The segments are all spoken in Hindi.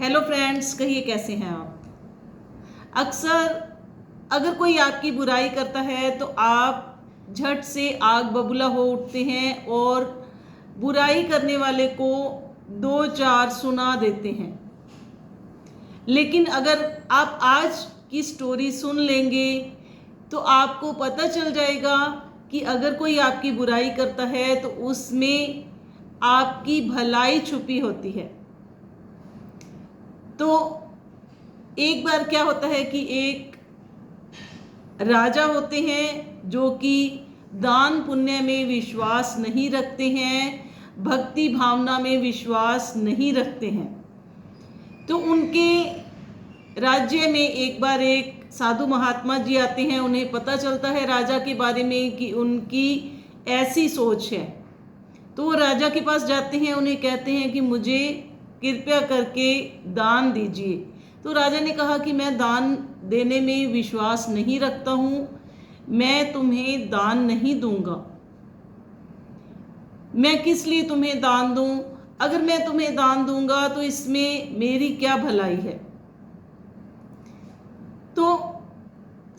हेलो फ्रेंड्स, कहिए कैसे हैं आप। अक्सर अगर कोई आपकी बुराई करता है तो आप झट से आग बबूला हो उठते हैं और बुराई करने वाले को दो चार सुना देते हैं। लेकिन अगर आप आज की स्टोरी सुन लेंगे तो आपको पता चल जाएगा कि अगर कोई आपकी बुराई करता है तो उसमें आपकी भलाई छुपी होती है। तो एक बार क्या होता है कि एक राजा होते हैं जो कि दान पुण्य में विश्वास नहीं रखते हैं, भक्ति भावना में विश्वास नहीं रखते हैं। तो उनके राज्य में एक बार एक साधु महात्मा जी आते हैं। उन्हें पता चलता है राजा के बारे में कि उनकी ऐसी सोच है। तो वो राजा के पास जाते हैं, उन्हें कहते हैं कि मुझे कृपया करके दान दीजिए। तो राजा ने कहा कि मैं दान देने में विश्वास नहीं रखता हूँ, मैं तुम्हें दान नहीं दूंगा। मैं किस लिए तुम्हें दान दूं? अगर मैं तुम्हें दान दूंगा तो इसमें मेरी क्या भलाई है। तो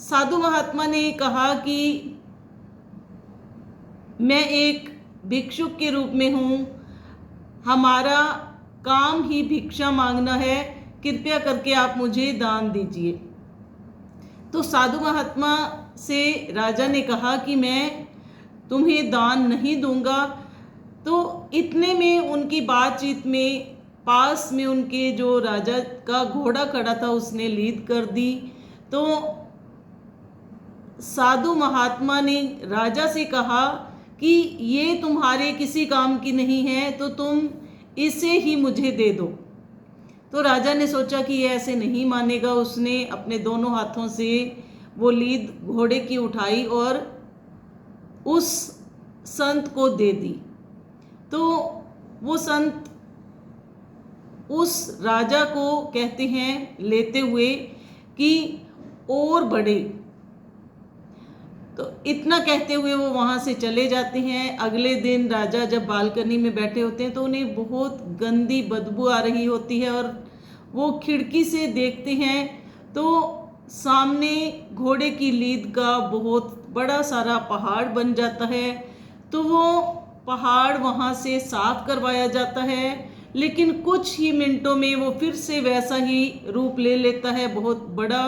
साधु महात्मा ने कहा कि मैं एक भिक्षुक के रूप में हूँ, हमारा काम ही भिक्षा मांगना है, कृपया करके आप मुझे दान दीजिए। तो साधु महात्मा से राजा ने कहा कि मैं तुम्हें दान नहीं दूंगा। तो इतने में उनकी बातचीत में पास में उनके जो राजा का घोड़ा खड़ा था उसने लीद कर दी। तो साधु महात्मा ने राजा से कहा कि ये तुम्हारे किसी काम की नहीं है, तो तुम इसे ही मुझे दे दो। तो राजा ने सोचा कि ये ऐसे नहीं मानेगा। उसने अपने दोनों हाथों से वो लीद घोड़े की उठाई और उस संत को दे दी। तो वो संत उस राजा को कहते हैं लेते हुए कि और बढ़े। तो इतना कहते हुए वो वहाँ से चले जाते हैं। अगले दिन राजा जब बालकनी में बैठे होते हैं तो उन्हें बहुत गंदी बदबू आ रही होती है और वो खिड़की से देखते हैं तो सामने घोड़े की लीद का बहुत बड़ा सारा पहाड़ बन जाता है। तो वो पहाड़ वहाँ से साफ करवाया जाता है, लेकिन कुछ ही मिनटों में वो फिर से वैसा ही रूप ले लेता है, बहुत बड़ा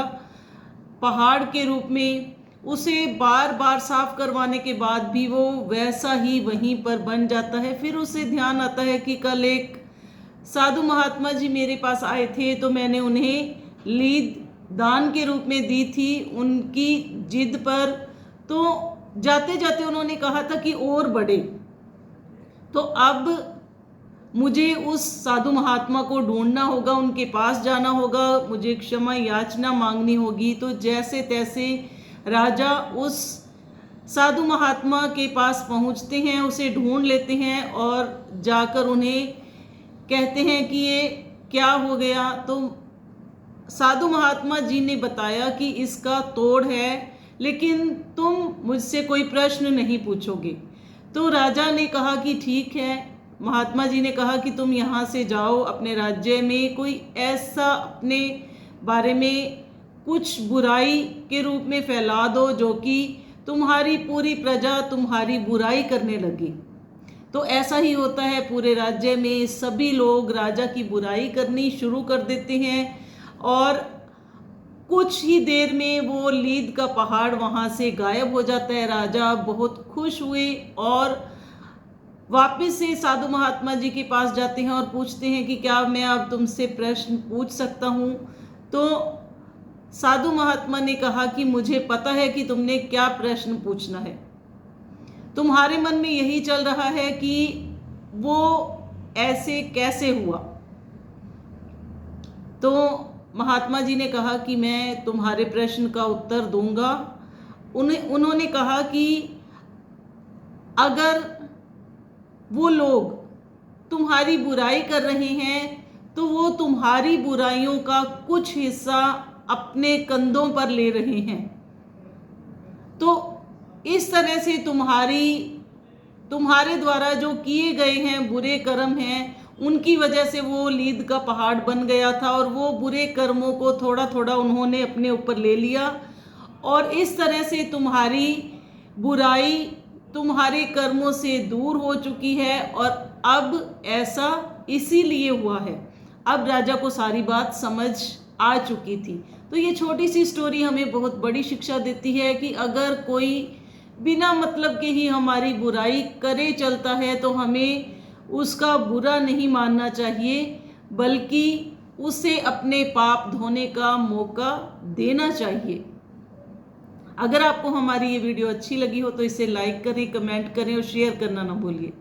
पहाड़ के रूप में। उसे बार बार साफ करवाने के बाद भी वो वैसा ही वहीं पर बन जाता है। फिर उसे ध्यान आता है कि कल एक साधु महात्मा जी मेरे पास आए थे तो मैंने उन्हें लीद दान के रूप में दी थी, उनकी जिद पर। तो जाते जाते उन्होंने कहा था कि और बढ़े। तो अब मुझे उस साधु महात्मा को ढूंढना होगा, उनके पास जाना होगा, मुझे क्षमा याचना मांगनी होगी। तो जैसे तैसे राजा उस साधु महात्मा के पास पहुंचते हैं, उसे ढूंढ लेते हैं और जाकर उन्हें कहते हैं कि ये क्या हो गया। तो साधु महात्मा जी ने बताया कि इसका तोड़ है, लेकिन तुम मुझसे कोई प्रश्न नहीं पूछोगे। तो राजा ने कहा कि ठीक है। महात्मा जी ने कहा कि तुम यहाँ से जाओ, अपने राज्य में कोई ऐसा अपने बारे में कुछ बुराई के रूप में फैला दो जो कि तुम्हारी पूरी प्रजा तुम्हारी बुराई करने लगी। तो ऐसा ही होता है, पूरे राज्य में सभी लोग राजा की बुराई करनी शुरू कर देते हैं और कुछ ही देर में वो लीद का पहाड़ वहाँ से गायब हो जाता है। राजा बहुत खुश हुए और वापस से साधु महात्मा जी के पास जाते हैं और पूछते हैं कि क्या मैं अब तुमसे प्रश्न पूछ सकता हूँ। तो साधु महात्मा ने कहा कि मुझे पता है कि तुमने क्या प्रश्न पूछना है। तुम्हारे मन में यही चल रहा है कि वो ऐसे कैसे हुआ। तो महात्मा जी ने कहा कि मैं तुम्हारे प्रश्न का उत्तर दूंगा। उन्होंने कहा कि अगर वो लोग तुम्हारी बुराई कर रहे हैं तो वो तुम्हारी बुराइयों का कुछ हिस्सा अपने कंधों पर ले रहे हैं। तो इस तरह से तुम्हारे द्वारा जो किए गए हैं बुरे कर्म हैं उनकी वजह से वो लीद का पहाड़ बन गया था और वो बुरे कर्मों को थोड़ा थोड़ा उन्होंने अपने ऊपर ले लिया। और इस तरह से तुम्हारी बुराई तुम्हारे कर्मों से दूर हो चुकी है। और अब ऐसा इसीलिए हुआ है, अब राजा को सारी बात समझ आ चुकी थी। तो ये छोटी सी स्टोरी हमें बहुत बड़ी शिक्षा देती है कि अगर कोई बिना मतलब के ही हमारी बुराई करे चलता है तो हमें उसका बुरा नहीं मानना चाहिए, बल्कि उसे अपने पाप धोने का मौका देना चाहिए। अगर आपको हमारी ये वीडियो अच्छी लगी हो तो इसे लाइक करें, कमेंट करें और शेयर करना ना भूलिए।